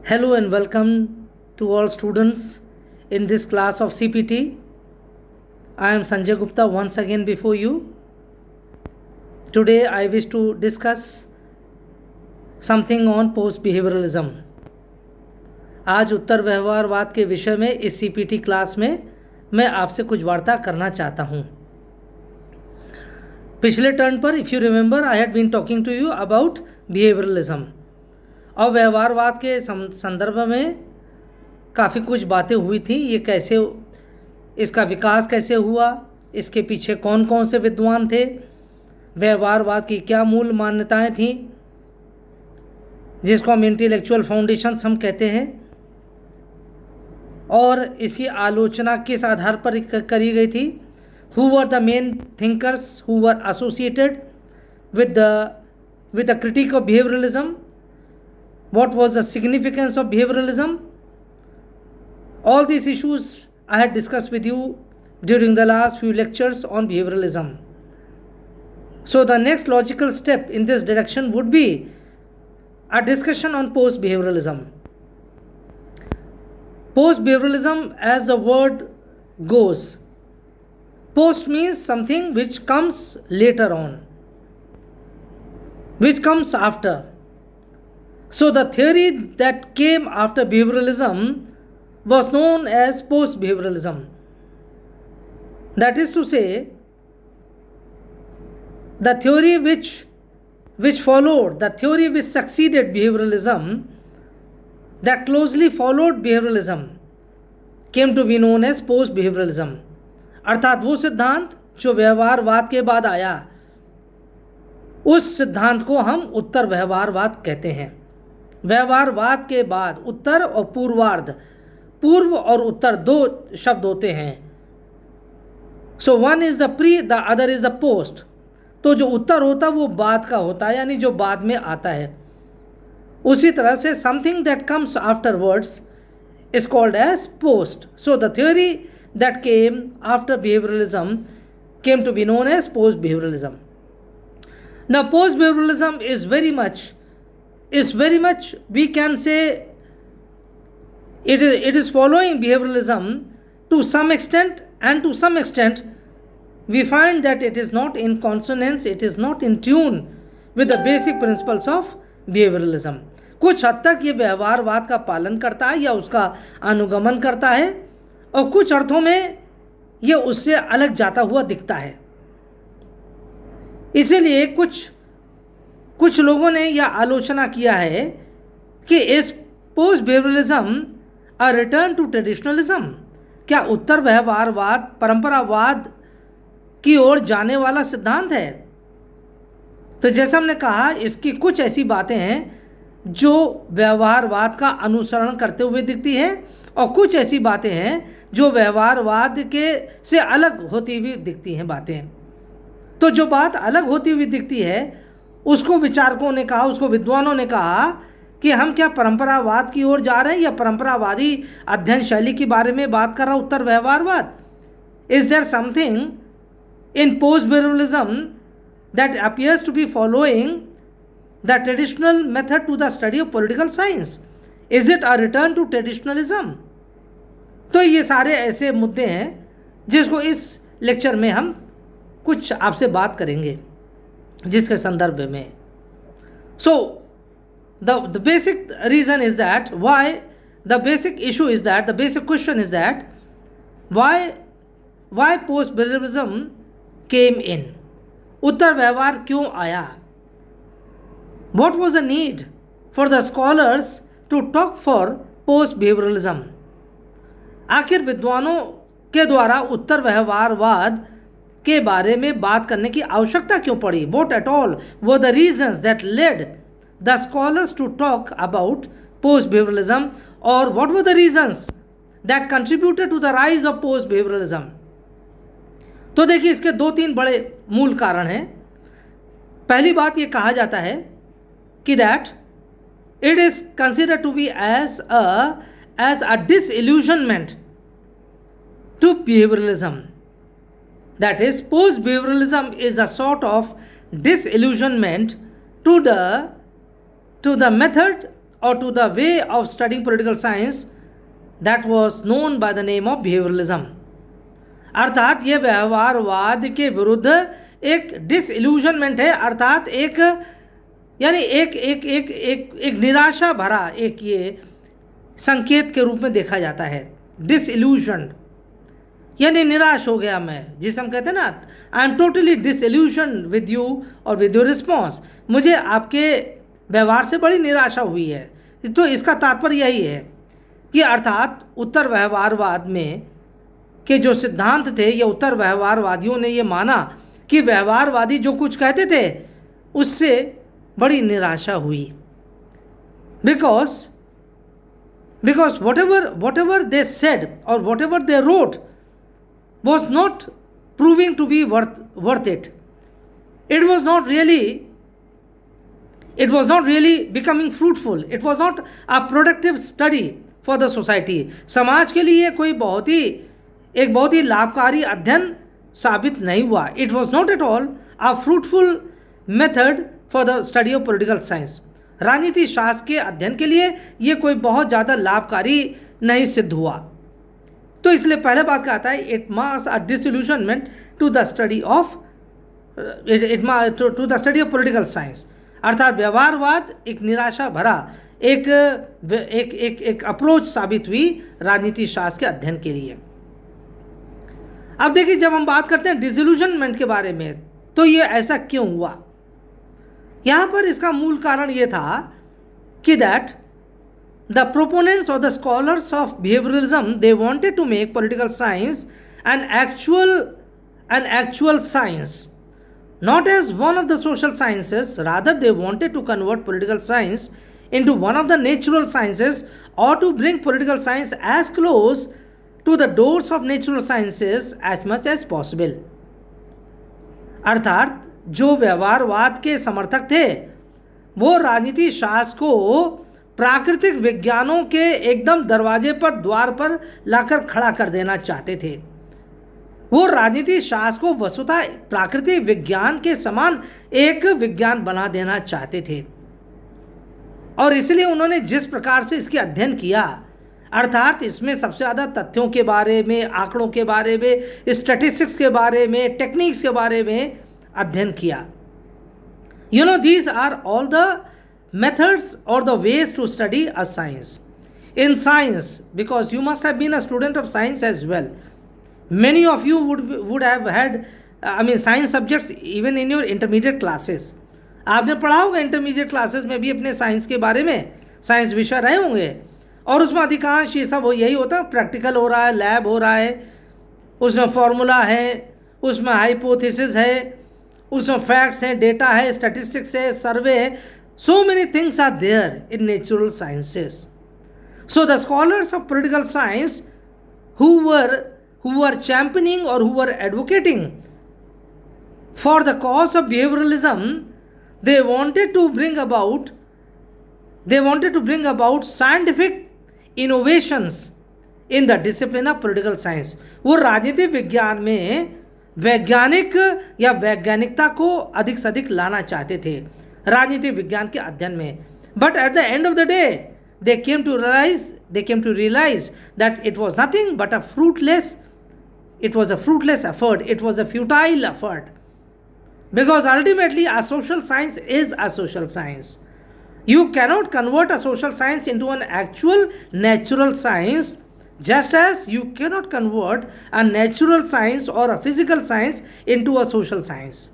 Hello and welcome to all students in this class of CPT. I am Sanjay Gupta once again before you. Today I wish to discuss something on post behavioralism. आज उत्तर व्यवहारवाद के विषय में इस CPT class में मैं आपसे कुछ वार्ता करना चाहता हूँ. पिछले टर्न पर if you remember I had been talking to you about behaviouralism और व्यवहारवाद के संदर्भ में काफ़ी कुछ बातें हुई थी. ये कैसे, इसका विकास कैसे हुआ, इसके पीछे कौन कौन से विद्वान थे, व्यवहारवाद की क्या मूल मान्यताएं थीं जिसको हम इंटेलेक्चुअल फाउंडेशंस हम कहते हैं, और इसकी आलोचना किस आधार पर करी गई थी. Who were the main thinkers who were associated with the critic of behaviourism. What was the significance of behavioralism? All these issues I had discussed with you during the last few lectures on behavioralism. So the next logical step in this direction would be a discussion on post-behavioralism. Post-behavioralism, as the word goes, post means something which comes later on, which comes after. So the theory that came after behavioralism was known as post-behavioralism. That is to say, the theory which followed, the theory which succeeded behavioralism, that closely followed behavioralism, came to be known as post-behavioralism. अर्थात वो सिद्धांत जो व्यवहारवाद के बाद आया, उस सिद्धांत को हम उत्तर व्यवहारवाद कहते हैं. व्यवहारवाद के बाद उत्तर और पूर्वार्ध, पूर्व और उत्तर दो शब्द होते हैं. So one is the pre, the other is the post. तो जो उत्तर होता है वो बाद का होता है, यानी जो बाद में आता है. उसी तरह से something that comes afterwards is called as post. So the theory that came after behaviouralism came to be known as post behaviouralism. Now post behaviouralism is very much, we can say, it is following behavioralism to some extent, and to some extent we find that it is not in consonance, it is not in tune with the basic principles of behavioralism. कुछ हद तक ये व्यवहारवाद का पालन करता है या उसका अनुगमन करता है, और कुछ अर्थों में ये उससे अलग जाता हुआ दिखता है. इसीलिए कुछ लोगों ने यह आलोचना किया है कि इस post behaviouralism a return to traditionalism, क्या उत्तर व्यवहारवाद परंपरावाद की ओर जाने वाला सिद्धांत है. तो जैसा हमने कहा, इसकी कुछ ऐसी बातें हैं जो व्यवहारवाद का अनुसरण करते हुए दिखती है, और कुछ ऐसी बातें हैं जो व्यवहारवाद के से अलग होती हुई दिखती हैं बातें. तो जो बात अलग होती हुई दिखती है उसको विचारकों ने कहा, उसको विद्वानों ने कहा कि हम क्या परंपरावाद की ओर जा रहे हैं या परंपरावादी अध्ययन शैली के बारे में बात कर रहा उत्तर व्यवहारवाद. Is there something in post behaviouralism that appears to be following the traditional method to the study of political science. Is it a return to traditionalism. तो ये सारे ऐसे मुद्दे हैं जिसको इस लेक्चर में हम कुछ आपसे बात करेंगे, जिसके संदर्भ में. So the basic reason is that why, the basic issue is that, the basic question is that why post behaviouralism came in. उत्तर व्यवहार क्यों आया. What was the need for the scholars to talk for post behaviouralism. आखिर विद्वानों के द्वारा उत्तर व्यवहारवाद के बारे में बात करने की आवश्यकता क्यों पड़ी. What at all were the reasons that led the scholars to talk about post behaviouralism, और what were the reasons that contributed to the rise of post behaviouralism. तो देखिए, इसके दो तीन बड़े मूल कारण हैं. पहली बात ये कहा जाता है कि that it is considered to be as a disillusionment to behaviouralism. That is, post-behavioralism is a sort of disillusionment to the method or to the way of studying political science that was known by the name of behavioralism. अर्थात ये व्यवहारवाद के विरुद्ध एक disillusionment है, अर्थात एक यानी एक एक एक एक एक निराशा भरा एक ये संकेत के रूप में देखा जाता है. डिसइल्यूजन यानी निराश हो गया मैं, जिसे हम कहते हैं ना, I am totally disillusion with you और विद योर रिस्पॉन्स, मुझे आपके व्यवहार से बड़ी निराशा हुई है. तो इसका तात्पर्य यही है कि अर्थात उत्तर व्यवहारवाद में के जो सिद्धांत थे, ये उत्तर व्यवहारवादियों ने ये माना कि व्यवहारवादी जो कुछ कहते थे उससे बड़ी निराशा हुई. Because whatever they said or whatever they wrote was not proving to be worth it. It was not really becoming fruitful. It was not a productive study for the society. समाज के लिए कोई बहुत ही लाभकारी अध्ययन साबित नहीं हुआ. It was not at all a fruitful method for the study of political science. राजनीति शास्त्र के अध्ययन के लिए ये कोई बहुत ज़्यादा लाभकारी नहीं सिद्ध हुआ. तो इसलिए पहले बात का आता है, it marks a disillusionment to the study of political science. अर्थात व्यवहारवाद एक निराशा भरा एक अप्रोच साबित हुई राजनीति शास्त्र के अध्ययन के लिए. अब देखिए, जब हम बात करते हैं डिसइल्यूजनमेंट के बारे में, तो ये ऐसा क्यों हुआ? यहाँ पर इसका मूल कारण ये था कि दैट द प्रोपोनेंट्स और the scholars of behaviouralism they wanted to make political science an actual science, not as one of the social sciences. Rather, they wanted to convert political science into one of the natural sciences, or to bring political science as close to the doors of natural sciences as much as possible. अर्थात जो व्यवहारवाद के समर्थक थे वो राजनीति शास्त्र को प्राकृतिक विज्ञानों के एकदम दरवाजे पर, द्वार पर लाकर खड़ा कर देना चाहते थे. वो राजनीति शास्त्र को वस्तुतः प्राकृतिक विज्ञान के समान एक विज्ञान बना देना चाहते थे. और इसलिए उन्होंने जिस प्रकार से इसके अध्ययन किया, अर्थात इसमें सबसे ज़्यादा तथ्यों के बारे में, आंकड़ों के बारे में, स्टैटिस्टिक्स के बारे में, टेक्निक्स के बारे में अध्ययन किया. You know, these are all the methods और the ways to study a science. In science, because you must have been a student of science as well. Many of you would have had science subjects even in your intermediate classes. आपने पढ़ा होगा intermediate classes में भी अपने science के बारे में, science विषय रहे होंगे, और उसमें अधिकांश ये सब यही होता है, प्रैक्टिकल हो रहा है, लैब हो रहा है, उसमें फॉर्मूला है, उसमें हाइपोथेसिस है, उसमें फैक्ट्स हैं, डेटा है, स्टैटिस्टिक्स है, सर्वे है. So many things are there in natural sciences. So the scholars of political science who were championing or who were advocating for the cause of behavioralism, they wanted to bring about scientific innovations in the discipline of political science. वो राजनीतिक विज्ञान में वैज्ञानिक या वैज्ञानिकता को अधिक से अधिक लाना चाहते थे राजनीतिक विज्ञान के अध्ययन में. But at the end of the day, they came to realize that it was nothing but a fruitless effort. It was a futile effort, because ultimately a social science is a social science. You cannot convert a social science into an actual natural science, just as you cannot convert a natural science or a physical science into a social science.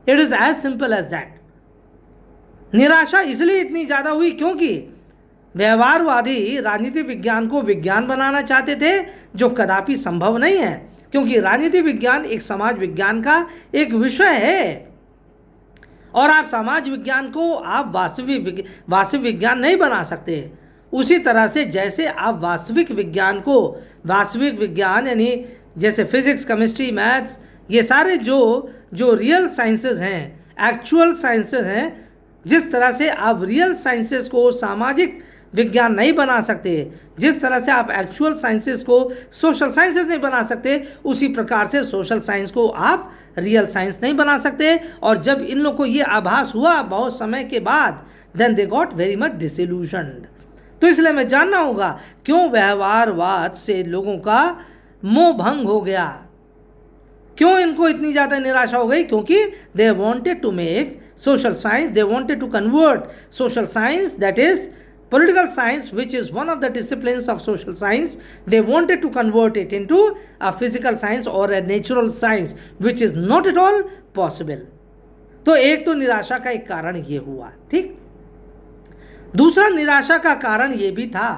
It is as simple as that. निराशा इसलिए इतनी ज़्यादा हुई क्योंकि व्यवहारवादी राजनीतिक विज्ञान को विज्ञान बनाना चाहते थे, जो कदापि संभव नहीं है, क्योंकि राजनीतिक विज्ञान एक समाज विज्ञान का एक विषय है, और आप समाज विज्ञान को आप वास्तविक विज्ञान नहीं बना सकते. उसी तरह से जैसे आप वास्तविक विज्ञान को, वास्तविक विज्ञान यानी जैसे फिजिक्स, केमिस्ट्री, मैथ्स, ये सारे जो रियल साइंसेस हैं, एक्चुअल साइंसेस हैं, जिस तरह से आप रियल साइंसेस को सामाजिक विज्ञान नहीं बना सकते, जिस तरह से आप एक्चुअल साइंसेस को सोशल साइंसेस नहीं बना सकते, उसी प्रकार से सोशल साइंस को आप रियल साइंस नहीं बना सकते. और जब इन लोगों को ये आभास हुआ बहुत समय के बाद, then they got very much disillusioned. तो इसलिए हमें जानना होगा क्यों व्यवहारवाद से लोगों का मोह भंग हो गया, क्यों इनको इतनी ज़्यादा निराशा हो गई, क्योंकि they wanted to make social science, they wanted to convert social science, that is political science, which is one of the disciplines of social science, they wanted to convert it into a physical science or a natural science, which is not at all possible. तो एक तो निराशा का एक कारण ये हुआ, ठीक। दूसरा निराशा का कारण ये भी था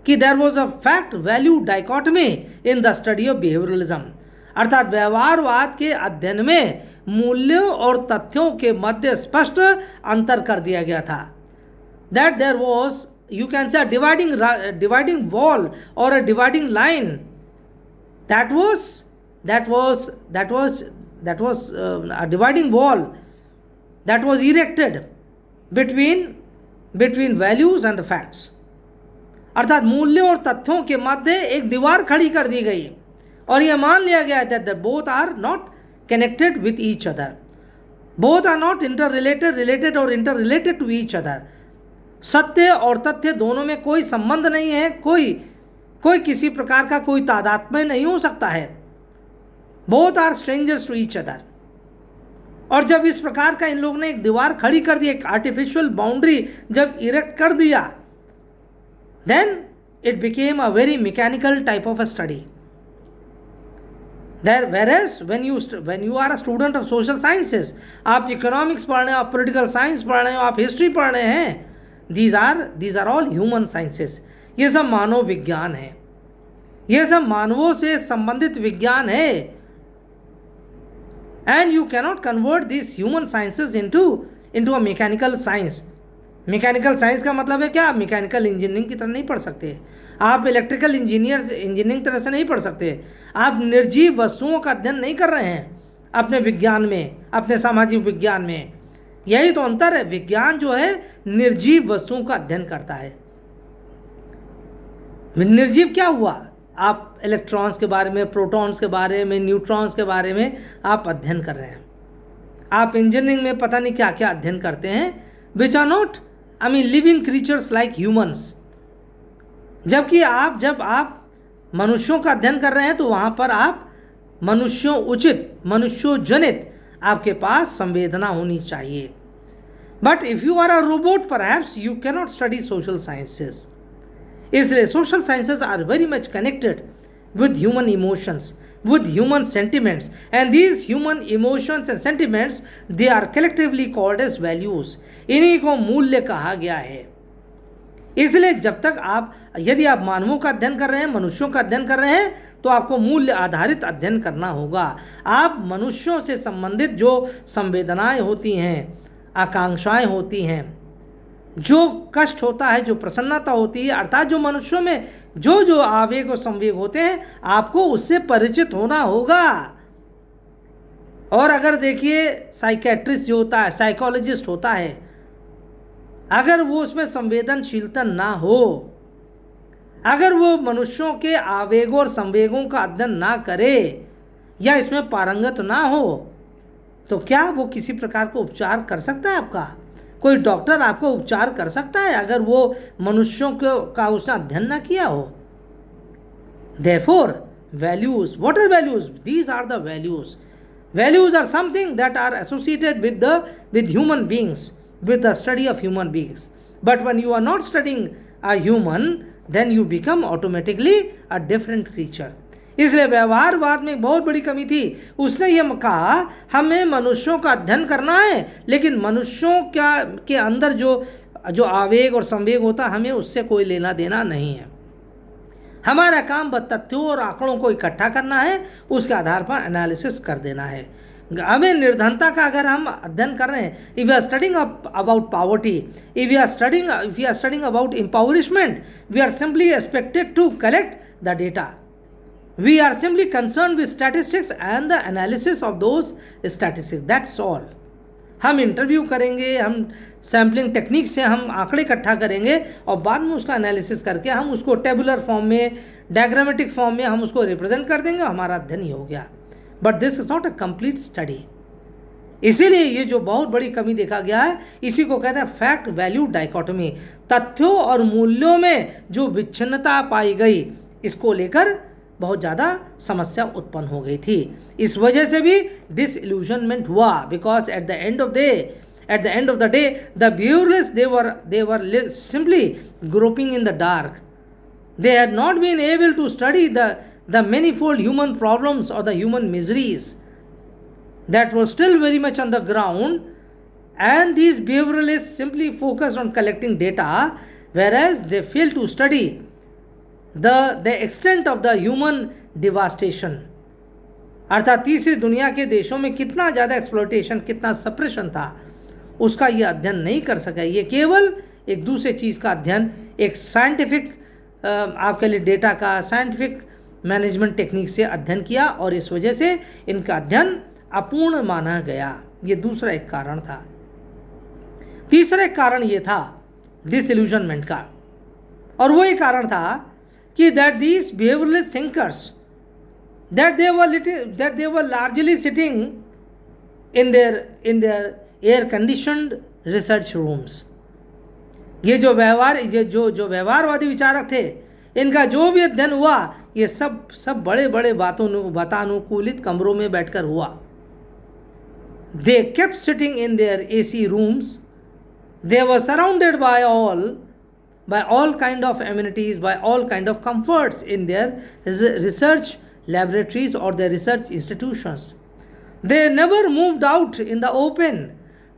कि there was a fact value dichotomy in the study of behavioralism, अर्थात व्यवहारवाद के अध्ययन में मूल्यों और तथ्यों के मध्य स्पष्ट अंतर कर दिया गया था। That there was, you can say, a dividing wall or a dividing line that was a dividing wall that was erected between values and the facts, अर्थात मूल्यों और तथ्यों के मध्य एक दीवार खड़ी कर दी गई और यह मान लिया गया that the both are not connected with each other, both are not related or interrelated to each other. सत्य और तथ्य दोनों में कोई संबंध नहीं है, कोई किसी प्रकार का कोई तादात्म्य नहीं हो सकता है। both are strangers to each other. और जब इस प्रकार का इन लोगों ने एक दीवार खड़ी कर दी, एक आर्टिफिशियल बाउंड्री जब इरेक्ट कर दिया, then it became a very mechanical type of a study. There, whereas when you are a student of social sciences, आप इकोनॉमिक्स पढ़ रहे हो, आप पॉलिटिकल साइंस पढ़ रहे हो, आप हिस्ट्री पढ़ रहे हैं, these are all human sciences. ये सब मानव विज्ञान है, ये सब मानवों से संबंधित विज्ञान है। And you cannot convert these human sciences into a mechanical science. Mechanical science का मतलब है क्या? आप मैकेनिकल इंजीनियरिंग की तरह नहीं पढ़ सकते, आप इलेक्ट्रिकल इंजीनियरिंग तरह से नहीं पढ़ सकते, आप निर्जीव वस्तुओं का अध्ययन नहीं कर रहे हैं अपने विज्ञान में, अपने सामाजिक विज्ञान में। यही तो अंतर है, विज्ञान जो है निर्जीव वस्तुओं का अध्ययन करता है। निर्जीव क्या हुआ? आप इलेक्ट्रॉन्स के बारे में, प्रोटॉन्स के बारे में, न्यूट्रॉन्स के बारे में आप अध्ययन कर रहे हैं। आप इंजीनियरिंग में पता नहीं क्या क्या अध्ययन करते हैं, which are not living creatures like humans. जबकि जब आप मनुष्यों का अध्ययन कर रहे हैं तो वहाँ पर आप मनुष्योजनित आपके पास संवेदना होनी चाहिए। But if you are a robot perhaps you cannot study social sciences. इसलिए social sciences are very much connected with human emotions, with human sentiments, and these human emotions and sentiments, they are collectively called as values. इन्हीं को मूल्य कहा गया है। इसलिए जब तक यदि आप मानवों का अध्ययन कर रहे हैं, मनुष्यों का अध्ययन कर रहे हैं, तो आपको मूल्य आधारित अध्ययन करना होगा। आप मनुष्यों से संबंधित जो संवेदनाएं होती हैं, आकांक्षाएं होती हैं, जो कष्ट होता है, जो प्रसन्नता होती है, अर्थात जो मनुष्यों में जो आवेग और संवेग होते हैं, आपको उससे परिचित होना होगा। और अगर देखिए साइकेट्रिस्ट जो होता है, साइकोलॉजिस्ट होता है, अगर वो उसमें संवेदनशीलता ना हो, अगर वो मनुष्यों के आवेगों और संवेगों का अध्ययन ना करे या इसमें पारंगत ना हो, तो क्या वो किसी प्रकार का उपचार कर सकता है? आपका कोई डॉक्टर आपको उपचार कर सकता है अगर वो मनुष्यों का उसने अध्ययन ना किया हो? Therefore, values, what are values? These are the values. Values are something that are associated with human beings, with the study of human beings. But when you are not studying a human, then you become automatically a different creature. इसलिए व्यवहारवाद में बहुत बड़ी कमी थी। उसने ये कहा हमें मनुष्यों का अध्ययन करना है, लेकिन मनुष्यों के अंदर जो आवेग और संवेग होता है, हमें उससे कोई लेना देना नहीं है। हमारा काम बस तथ्यों और आंकड़ों को इकट्ठा करना है, उसके आधार पर एनालिसिस कर देना है। हमें निर्धनता का अगर हम अध्ययन कर रहे हैं, if we are studying about poverty, if we are studying about empowerment, we are simply expected to collect the data. We are simply concerned with statistics and the analysis of those statistics. That's all. हम interview करेंगे, हम sampling technique से हम आंकड़े इकट्ठा करेंगे और बाद में उसका एनालिसिस करके हम उसको टेबुलर फॉर्म में, डायग्रामेटिक फॉर्म में हम उसको रिप्रेजेंट कर देंगे, हमारा अध्ययन ही हो गया। But this is not a complete study. इसीलिए ये जो बहुत बड़ी कमी देखा गया है, इसी को कहते हैं फैक्ट वैल्यू डाइकोटमी। तथ्यों और मूल्यों में जो विच्छिन्नता पाई गई, इसको लेकर बहुत ज़्यादा समस्या उत्पन्न हो गई थी। इस वजह से भी डिसइल्यूजनमेंट हुआ, because at the end of the day the behavioralists they were simply groping in the dark. They had not been able to study the manifold human problems or the human miseries that were still very much on the ground, and these behavioralists simply focused on collecting data, whereas they failed to study the extent of the human devastation. अर्थात तीसरी दुनिया के देशों में कितना ज़्यादा exploitation, कितना suppression था, उसका ये अध्ययन नहीं कर सका। ये केवल एक दूसरे चीज़ का अध्ययन, एक साइंटिफिक आपके लिए डेटा का साइंटिफिक मैनेजमेंट टेक्निक से अध्ययन किया, और इस वजह से इनका अध्ययन अपूर्ण माना गया। ये दूसरा एक कारण था। तीसरा एक कारण ये था डिसइल्यूजनमेंट का, और वो ये कारण था कि that these behaviouralist thinkers that they were largely sitting in their air conditioned research rooms. ये जो व्यवहारवादी विचारक थे, इनका जो भी अध्ययन हुआ, ये सब बड़े बड़े वातानुकूलित कमरों में बैठकर हुआ। They kept sitting in their AC rooms. They were surrounded by all kind of amenities, by all kind of comforts in their research laboratories or their research institutions. They never moved out in the open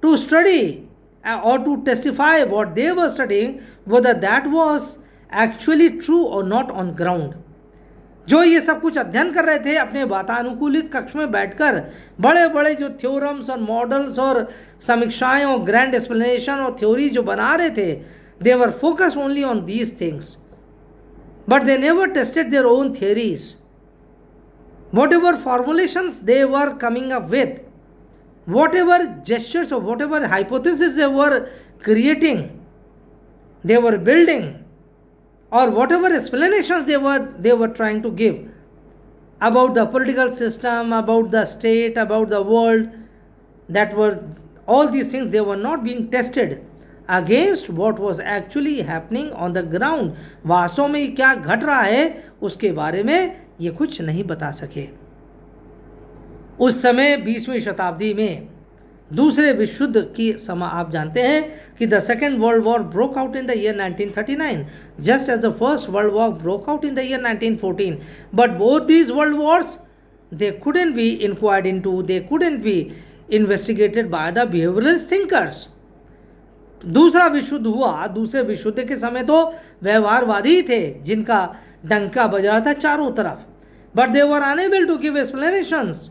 to study or to testify what they were studying, whether that was actually true or not on ground. जो ये सब कुछ अध्ययन कर रहे थे अपने वातानुकूलित कक्ष में बैठकर, बड़े बड़े जो थ्योरम्स और मॉडल्स और समीक्षाएं और ग्रैंड एक्सप्लेनेशन और थ्योरी जो बना रहे थे, they were focused only on these things, but they never tested their own theories. Whatever formulations they were coming up with, whatever gestures or whatever hypotheses they were creating, they were building, or whatever explanations they were trying to give about the political system, about the state, about the world, that were all these things, they were not being tested against what was actually happening on the ground. वास्तव में क्या घट रहा है उसके बारे में ये कुछ नहीं बता सके। उस समय 20वीं शताब्दी में दूसरे विश्व युद्ध की समय आप जानते हैं कि the Second World War broke out in the year 1939, just as the First World War broke out in the year 1914. But both these world wars they couldn't be inquired into, they couldn't be investigated by the behavioralist thinkers. दूसरा विश्व युद्ध हुआ, दूसरे विश्व युद्ध के समय तो व्यवहारवादी थे जिनका डंका बज रहा था चारों तरफ, but they were unable to give explanations.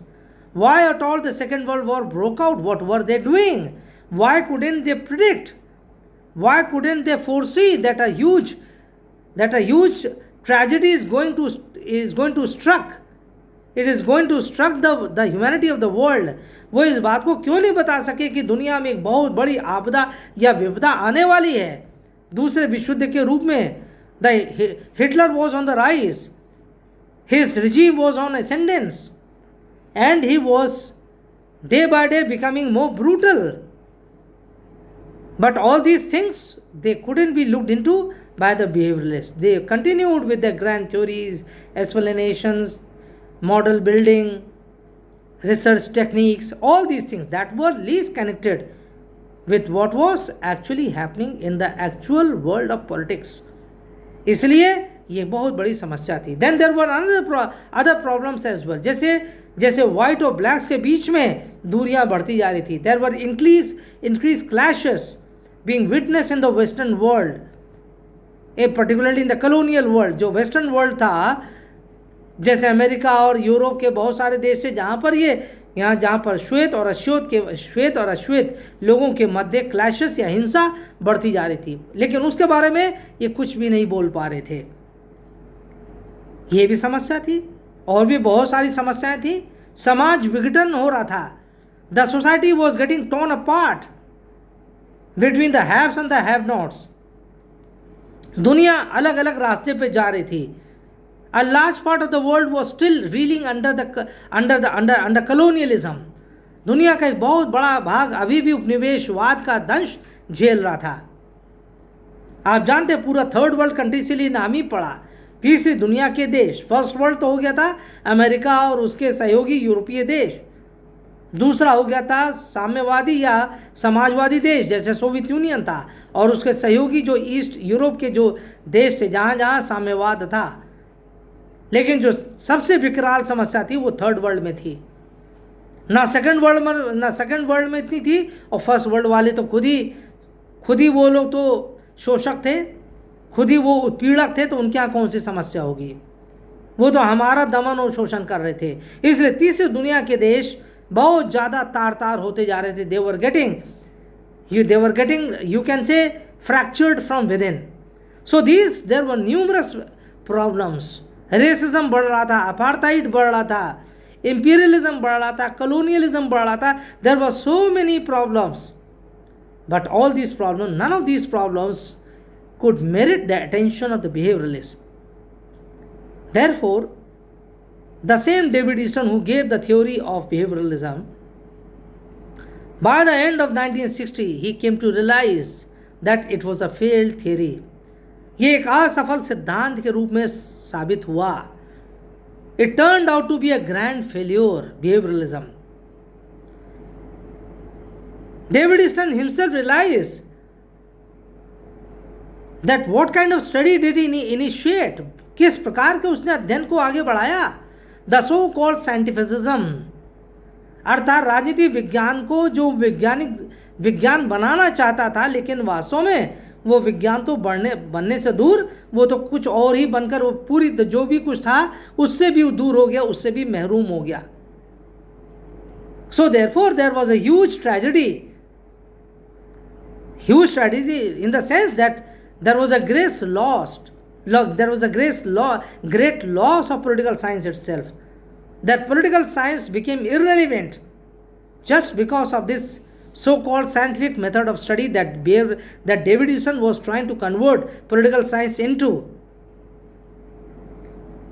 Why at all the Second World War broke out? What were they doing? Why couldn't they predict? Why couldn't they foresee that a huge tragedy is going to struck? It is going to struck the humanity of the world. वो इस बात को क्यों नहीं बता सके कि दुनिया में एक बहुत बड़ी आपदा या विपदा आने वाली है दूसरे विश्व युद्ध के रूप में. Hitler was on the rise. His regime was on ascendance. And he was day by day becoming more brutal. But all these things, they couldn't be looked into by the behavioralists. They continued with their grand theories, explanations, model building, research techniques, all these things that were least connected with what was actually happening in the actual world of politics. इसलिए ये बहुत बड़ी समस्या थी. Then there were other problems as well. जैसे white और blacks के बीच में दूरियां बढ़ती जा रही थी. There were increased clashes being witnessed in the western world, particularly in the colonial world. जो वेस्टर्न वर्ल्ड था, जैसे अमेरिका और यूरोप के बहुत सारे देश है जहाँ पर श्वेत और अश्वेत लोगों के मध्य क्लैशेस या हिंसा बढ़ती जा रही थी, लेकिन उसके बारे में ये कुछ भी नहीं बोल पा रहे थे. ये भी समस्या थी और भी बहुत सारी समस्याएं थी. समाज विघटन हो रहा था. The society was getting torn apart between the haves and the have nots. दुनिया अलग अलग रास्ते पे जा रही थी. A large part of the world was still reeling under colonialism. दुनिया का एक बहुत बड़ा भाग अभी भी उपनिवेशवाद का दंश झेल रहा था। आप जानते हैं पूरा थर्ड वर्ल्ड कंट्री से लिए नाम ही पड़ा। तीसरी दुनिया के देश, फर्स्ट वर्ल्ड तो हो गया था अमेरिका और उसके सहयोगी यूरोपीय देश, दूसरा हो गया था साम्यवादी या समाजवादी देश जैसे सोवियत यूनियन था, और उसके सहयोगी जो ईस्ट यूरोप के जो देश थे जहाँ जहाँ साम्यवाद था। लेकिन जो सबसे विकराल समस्या थी वो थर्ड वर्ल्ड में थी। ना सेकंड वर्ल्ड में इतनी थी, और फर्स्ट वर्ल्ड वाले तो खुद ही वो लोग तो शोषक थे, खुद ही वो उत्पीड़क थे, तो उनके यहाँ कौन सी समस्या होगी। वो तो हमारा दमन और शोषण कर रहे थे। इसलिए तीसरी दुनिया के देश बहुत ज़्यादा तार होते जा रहे थे। they were getting you can say fractured from within. So there were numerous problems. Racism बढ़ रहा था, अपार्थाइड बढ़ रहा था, imperialism बढ़ रहा था, colonialism बढ़ रहा था. There were so many problems. But all these problems, none of these problems could merit the attention of the behavioralists. Therefore, the same David Easton who gave the theory of behavioralism, by the end of 1960, he came to realize that it was a failed theory. ये एक असफल सिद्धांत के रूप में साबित हुआ. It turned out to be a grand failure, behavioralism. David Easton himself realized that what kind of study did he initiate? किस प्रकार के उसने अध्ययन को आगे बढ़ाया? The so-called scientificism, अर्थात राजनीति विज्ञान को जो विज्ञान बनाना चाहता था, लेकिन वास्तव में वो विज्ञान तो बनने से दूर, वो तो कुछ और ही बनकर वो पूरी जो भी कुछ था उससे भी दूर हो गया, उससे भी महरूम हो गया. So therefore there was a huge tragedy in the sense that there was a great loss of political science itself. That political science became irrelevant just because of this so-called scientific method of study that David Easton was trying to convert political science into.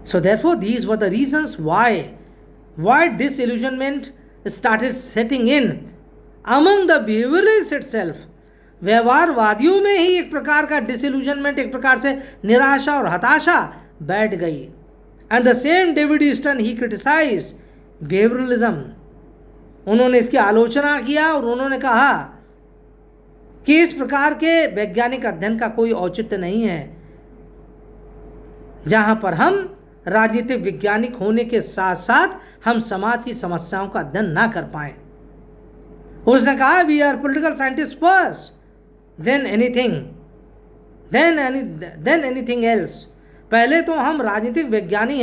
So therefore these were the reasons why disillusionment started setting in among the behavioralists itself. व्यवहारवादियों में ही एक प्रकार का disillusionment, एक प्रकार से निराशा और हताशा बैठ गई. And the same David Easton he criticise behaviouralism. उन्होंने इसकी आलोचना किया और उन्होंने कहा कि इस प्रकार के वैज्ञानिक अध्ययन का कोई औचित्य नहीं है जहां पर हम राजनीतिक वैज्ञानिक होने के साथ साथ हम समाज की समस्याओं का अध्ययन ना कर पाए. उसने कहा we are political scientist first, then anything else. पहले तो हम राजनीतिक वैज्ञानिक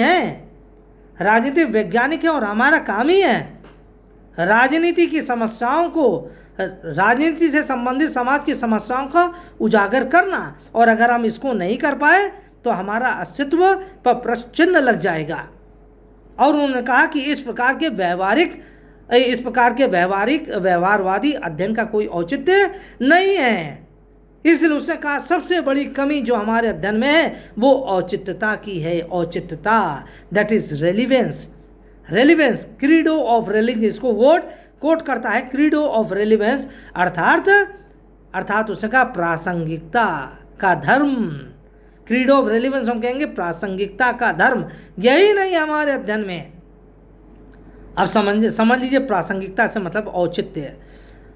हैं और हमारा काम ही है राजनीति की समस्याओं को, राजनीति से संबंधित समाज की समस्याओं का उजागर करना, और अगर हम इसको नहीं कर पाए तो हमारा अस्तित्व पर प्रश्न चिन्ह लग जाएगा. और उन्होंने कहा कि इस प्रकार के व्यवहारवादी अध्ययन का कोई औचित्य नहीं है. इसलिए उसने कहा सबसे बड़ी कमी जो हमारे अध्ययन में है वो औचित्यता की है. औचित्यता, that is relevance. Credo of religion, इसको कोट करता है, क्रीडो ऑफ रेलिवेंस, अर्थात उसने कहा प्रासंगिकता का धर्म. क्रीडो ऑफ रेलिवेंस हम कहेंगे प्रासंगिकता का धर्म, यही नहीं हमारे अध्ययन में. अब समझ लीजिए प्रासंगिकता से मतलब औचित्य है.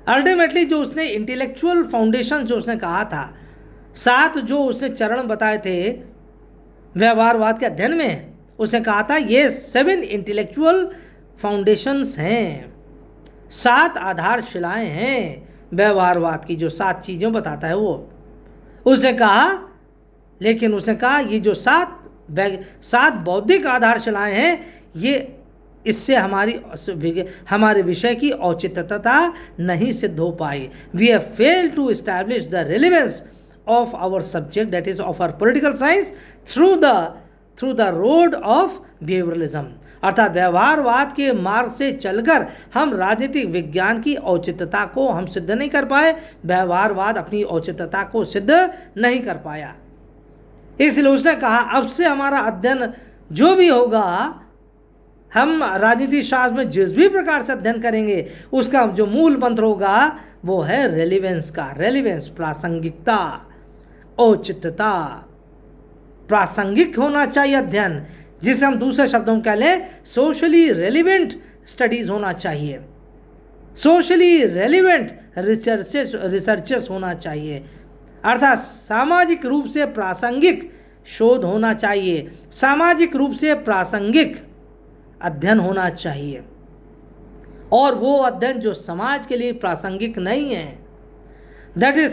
अल्टीमेटली जो उसने इंटेलेक्चुअल फाउंडेशन जो उसने कहा था, 7 जो उसने चरण बताए थे व्यवहारवाद के अध्ययन में, उसने कहा था ये 7 इंटेलेक्चुअल फाउंडेशंस हैं, 7 आधारशिलाएं हैं व्यवहारवाद की, जो 7 चीज़ें बताता है वो. उसने कहा ये जो 7 बौद्धिक आधारशिलाएं हैं, ये इससे हमारे विषय की औचित्यता नहीं सिद्ध हो पाई. We have failed to establish the relevance of our subject, that is of our political science, through the road of behaviouralism. अर्थात व्यवहारवाद के मार्ग से चलकर हम राजनीतिक विज्ञान की औचित्यता को हम सिद्ध नहीं कर पाए. व्यवहारवाद अपनी औचित्यता को सिद्ध नहीं कर पाया. इसलिए उसने कहा अब से हमारा अध्ययन जो भी होगा, हम राजनीति शास्त्र में जिस भी प्रकार से अध्ययन करेंगे उसका जो मूल मंत्र होगा वो है रेलिवेंस का। रेलिवेंस, प्रासंगिकता, औचित्यता, प्रासंगिक होना चाहिए अध्ययन, जिसे हम दूसरे शब्दों में कह लें सोशली रेलिवेंट स्टडीज होना चाहिए, सोशली रेलिवेंट रिसर्चेस होना चाहिए, अर्थात सामाजिक रूप से प्रासंगिक शोध होना चाहिए, सामाजिक रूप से प्रासंगिक अध्ययन होना चाहिए, और वो अध्ययन जो समाज के लिए प्रासंगिक नहीं है, that is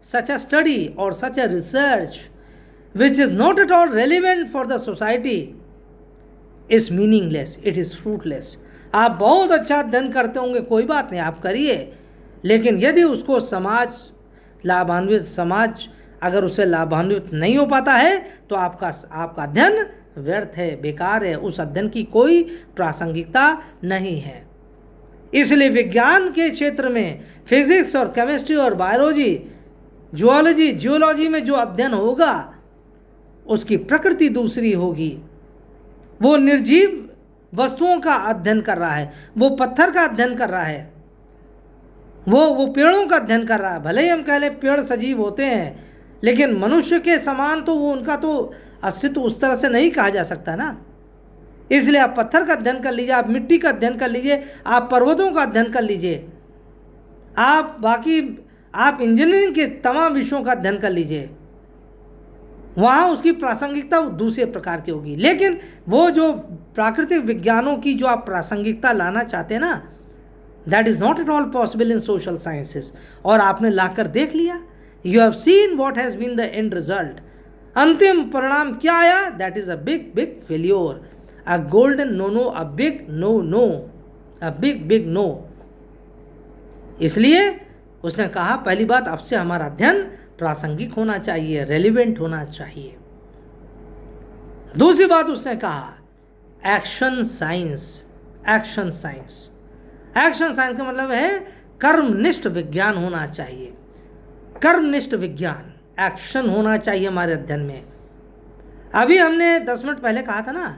such a study or such a research which is not at all relevant for the society is meaningless, it is fruitless। आप बहुत अच्छा अध्ययन करते होंगे, कोई बात नहीं, आप करिए, लेकिन यदि उसको समाज अगर उसे लाभान्वित नहीं हो पाता है तो आपका अध्ययन व्यर्थ है, बेकार है, उस अध्ययन की कोई प्रासंगिकता नहीं है। इसलिए विज्ञान के क्षेत्र में फिजिक्स और केमिस्ट्री और बायोलॉजी, जूलॉजी, जियोलॉजी में जो अध्ययन होगा उसकी प्रकृति दूसरी होगी। वो निर्जीव वस्तुओं का अध्ययन कर रहा है, वो पत्थर का अध्ययन कर रहा है, वो पेड़ों का अध्ययन कर रहा है। भले ही हम कह लें पेड़ सजीव होते हैं, लेकिन मनुष्य के समान तो वो उनका तो अस्तित्व उस तरह से नहीं कहा जा सकता ना। इसलिए आप पत्थर का अध्ययन कर लीजिए, आप मिट्टी का अध्ययन कर लीजिए, आप पर्वतों का अध्ययन कर लीजिए, आप इंजीनियरिंग के तमाम विषयों का अध्ययन कर लीजिए, वहाँ उसकी प्रासंगिकता दूसरे प्रकार की होगी। लेकिन वो जो प्राकृतिक विज्ञानों की जो आप प्रासंगिकता लाना चाहते हैं ना, that is not at all possible in social sciences. और आपने लाकर देख लिया, you have seen what has been the end result. अंतिम परिणाम क्या आया? That is a big big failure, a golden no no, a big no no, a big big no. इसलिए उसने कहा पहली बात, अब से हमारा अध्ययन प्रासंगिक होना चाहिए, रेलिवेंट होना चाहिए। दूसरी बात उसने कहा action science. Action science, action science का मतलब है कर्मनिष्ठ विज्ञान होना चाहिए, कर्मनिष्ठ विज्ञान, एक्शन होना चाहिए हमारे अध्ययन में। अभी हमने 10 मिनट पहले कहा था ना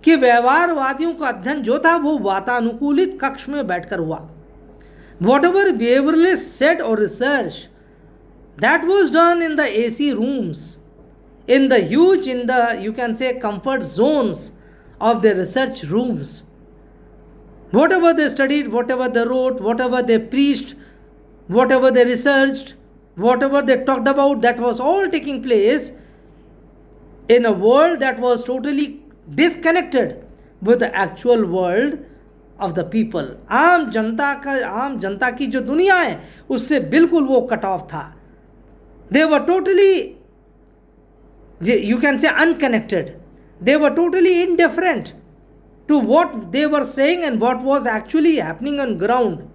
कि व्यवहारवादियों का अध्ययन जो था वो वातानुकूलित कक्ष में बैठकर हुआ। Whatever behavioralists said or research, that was done in the AC rooms, in the you can say comfort zones of the research rooms. Whatever they studied, whatever they wrote, whatever they preached, whatever they researched, whatever they talked about, that was all taking place in a world that was totally disconnected with the actual world of the people. आम जनता की जो दुनिया है उससे बिल्कुल वो cut off था। They were totally, you can say unconnected, they were totally indifferent to what they were saying and what was actually happening on ground.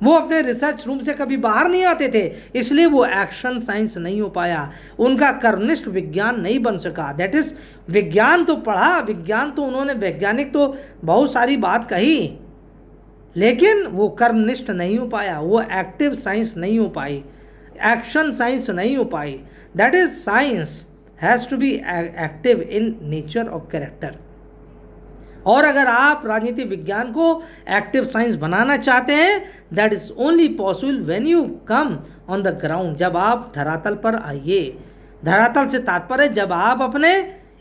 वो अपने रिसर्च रूम से कभी बाहर नहीं आते थे, इसलिए वो एक्शन साइंस नहीं हो पाया, उनका कर्मनिष्ठ विज्ञान नहीं बन सका। दैट इज, विज्ञान तो पढ़ा, विज्ञान तो उन्होंने, वैज्ञानिक तो बहुत सारी बात कही, लेकिन वो कर्मनिष्ठ नहीं हो पाया, वो एक्टिव साइंस नहीं हो पाई, एक्शन साइंस नहीं हो पाई। That is, science has to be active in nature और कैरेक्टर। और अगर आप राजनीतिक विज्ञान को एक्टिव साइंस बनाना चाहते हैं, that is only possible when you come on the ground, जब आप धरातल पर आइए। धरातल से तात्पर्य जब आप अपने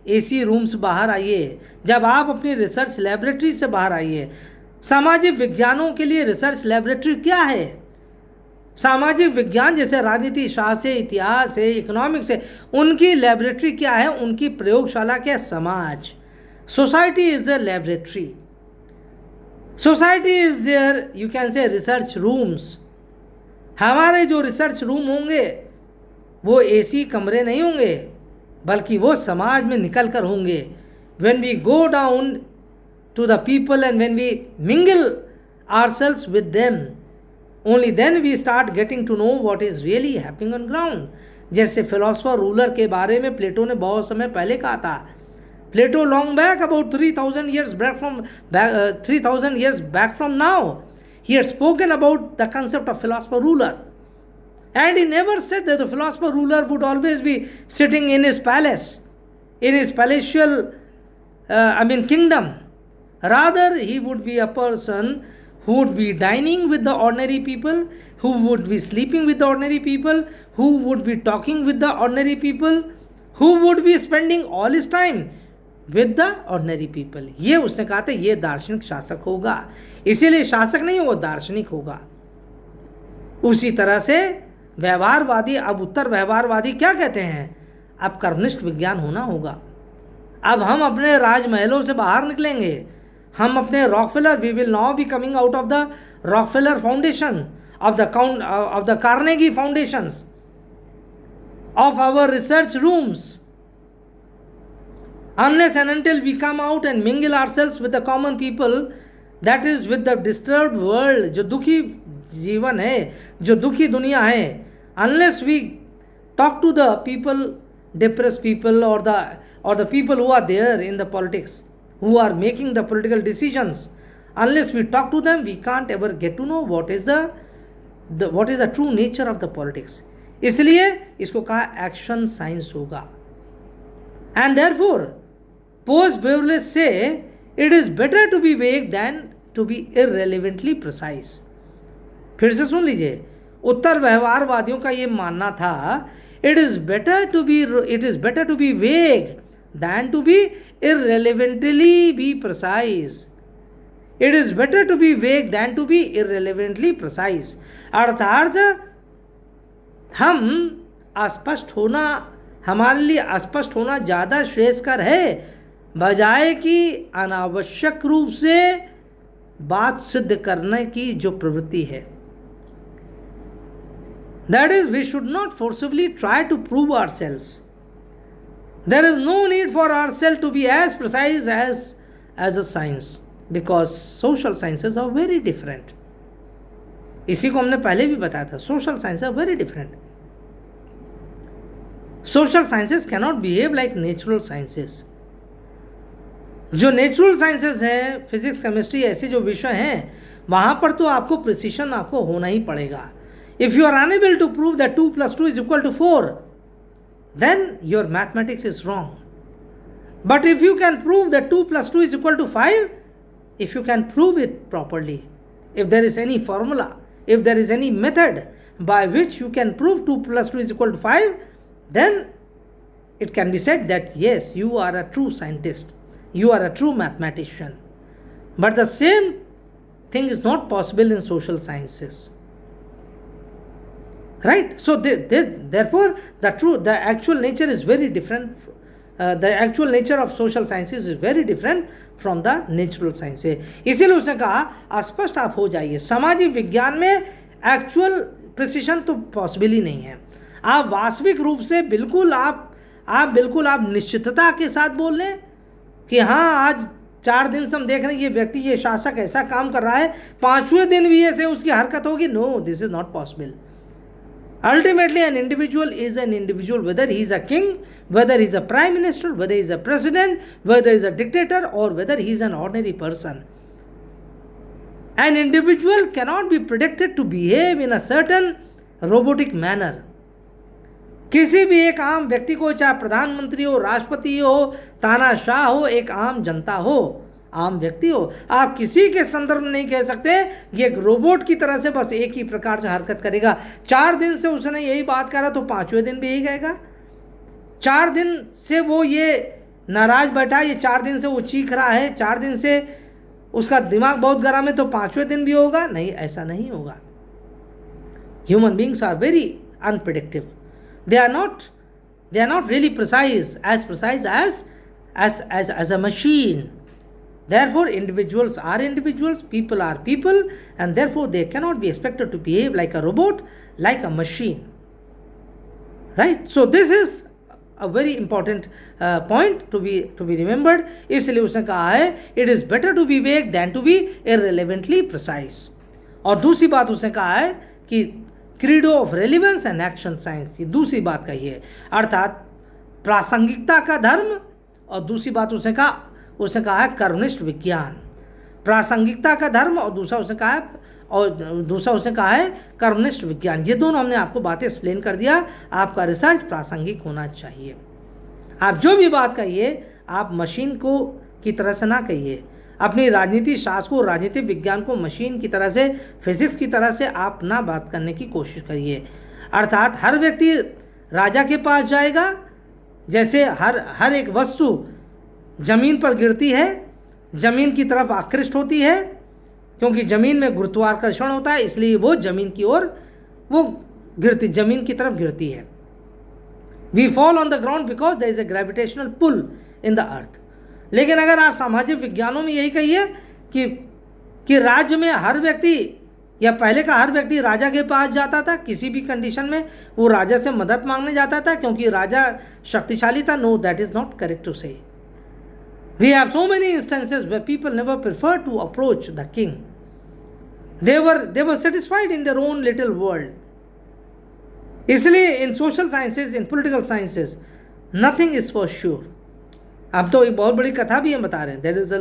एसी रूम से बाहर आइए, जब आप अपनी रिसर्च लेबोरेटरी से बाहर आइए। सामाजिक विज्ञानों के लिए रिसर्च लेबोरेटरी क्या है? सामाजिक विज्ञान जैसे राजनीति शास्त्र है, इतिहास है, इकोनॉमिक्स है, उनकी लेबोरेटरी क्या है? उनकी प्रयोगशाला क्या है? समाज। Society is the laboratory. Society is their, you can say, research rooms. हमारे जो रिसर्च रूम होंगे वो एसी कमरे नहीं होंगे, बल्कि वो समाज में निकल कर होंगे। When we go down to the people and when we mingle ourselves with them, only then we start getting to know what is really happening on ground. जैसे फिलोसफर रूलर के बारे में प्लेटो ने बहुत समय पहले कहा था। Plato, long back, about 3,000 years back from now, he had spoken about the concept of philosopher ruler, and he never said that the philosopher ruler would always be sitting in his palace, in his palatial kingdom. Rather, he would be a person who would be dining with the ordinary people, who would be sleeping with the ordinary people, who would be talking with the ordinary people, who would be spending all his time with the ordinary people. ये उसने कहा था, ये दार्शनिक शासक होगा. इसीलिए शासक नहीं होगा, दार्शनिक होगा. उसी तरह से व्यवहारवादी, अब उत्तर व्यवहारवादी क्या कहते हैं? अब कर्मनिष्ठ विज्ञान होना होगा. अब हम अपने राजमहलों से बाहर निकलेंगे. हम अपने Rockefeller, we will now be coming out of the Rockefeller foundation, of the Carnegie foundations, of our research rooms. Unless and until we come out and mingle ourselves with the common people, that is with the disturbed world, जो दुखी जीवन है, जो दुखी दुनिया है, unless we talk to the people, depressed people, or the people who are there in the politics, who are making the political decisions, unless we talk to them, we can't ever get to know what is the true nature of the politics. इसलिए इसको कहा action science होगा. And therefore, post-Beverley say it is better to be vague than to be irrelevantly precise. फिर से सुन लीजिए, उत्तर व्यवहारवादियों का ये मानना था, it is better to be vague than to be irrelevantly be precise. It is better to be vague than to be irrelevantly precise. अर्थात हम अस्पष्ट होना, हमारे लिए अस्पष्ट होना ज़्यादा श्रेयस्कर है, बजाय कि अनावश्यक रूप से बात सिद्ध करने की जो प्रवृत्ति है. That is, we should not forcibly try to prove ourselves. There is no need for ourselves to be as precise as a science, because social sciences are very different. इसी को हमने पहले भी बताया था, social sciences are very different. Social sciences cannot behave like natural sciences. जो natural sciences हैं, physics, chemistry, ऐसे जो विषय हैं, वहाँ पर तो आपको प्रिसीशन आपको होना ही पड़ेगा. If you are unable to prove that 2 + 2 = 4, then your mathematics is wrong. But if you can prove that 2 + 2 = 5, if you can prove it properly, if there is any formula, if there is any method by which you can prove 2 + 2 = 5, then it can be said that yes, you are a true scientist, you are a true mathematician. But the same thing is not possible in social sciences. Right? So therefore the actual nature is very different. The actual nature of social sciences is very different from the natural sciences. इसीलिए उसने कहा स्पष्ट आप हो जाइए. सामाजिक विज्ञान में एक्चुअल प्रिसिशन तो पॉसिबल ही नहीं है. आप वास्तविक रूप से बिल्कुल आप निश्चितता के साथ बोल लें कि हाँ, आज 4 दिन से हम देख रहे हैं ये व्यक्ति, ये शासक ऐसा काम कर रहा है, 5वें दिन भी ऐसे उसकी हरकत होगी. No, this is not possible. Ultimately, an individual is an individual, whether he is a king, whether he is a prime minister, whether he is a president, whether he is a dictator, or whether he is an ordinary person. An individual cannot be predicted to behave in a certain robotic manner. किसी भी एक आम व्यक्ति को, चाहे प्रधानमंत्री हो, राष्ट्रपति हो, तानाशाह हो, एक आम जनता हो, आम व्यक्ति हो, आप किसी के संदर्भ में नहीं कह सकते ये एक रोबोट की तरह से बस एक ही प्रकार से हरकत करेगा. 4 दिन से उसने यही बात करा तो 5वें दिन भी यही कहेगा. 4 दिन से वो ये नाराज बैठा है, ये 4 दिन से वो चीख रहा है, 4 दिन से उसका दिमाग बहुत गर्म है तो 5वें दिन भी होगा? नहीं, ऐसा नहीं होगा. Human beings are very unpredictive. They are not really precise as a machine. Therefore, individuals are individuals, people are people, and therefore they cannot be expected to behave like a robot, like a machine. Right? So this is a very important point to be remembered. इसलिए उसने कहा है it is better to be vague than to be irrelevantly precise. और दूसरी बात उसने कहा है कि credo of relevance and action science, ये दूसरी बात कही है, अर्थात प्रासंगिकता का धर्म. और दूसरी बात उसने कहा है कर्मनिष्ठ विज्ञान. प्रासंगिकता का धर्म और दूसरा उसने कहा है कर्मनिष्ठ विज्ञान. ये दोनों हमने आपको बातें एक्सप्लेन कर दिया. आपका रिसर्च प्रासंगिक होना चाहिए. आप जो भी बात कहिए, आप मशीन की तरह से ना कहिए। अपनी राजनीति शास्त्र को, राजनीतिक विज्ञान को मशीन की तरह से, फिजिक्स की तरह से आप ना बात करने की कोशिश करिए। अर्थात हर व्यक्ति राजा के पास जाएगा, जैसे हर एक वस्तु जमीन पर गिरती है, जमीन की तरफ आकृष्ट होती है, क्योंकि जमीन में गुरुत्वाकर्षण होता है, इसलिए वो जमीन की ओर जमीन की तरफ गिरती है। We fall on the ground because there is a gravitational pull in the earth. लेकिन अगर आप सामाजिक विज्ञानों में यही कहिए कि राज्य में हर व्यक्ति, या पहले का हर व्यक्ति राजा के पास जाता था, किसी भी कंडीशन में वो राजा से मदद मांगने जाता था क्योंकि राजा शक्तिशाली था। No, that is not correct to say. We have so many instances where people never prefer to approach the king. they were satisfied in their own little world. इसलिए in social sciences, in political sciences, nothing is for sure. अब तो एक बहुत बड़ी कथा भी हम बता रहे हैं। There is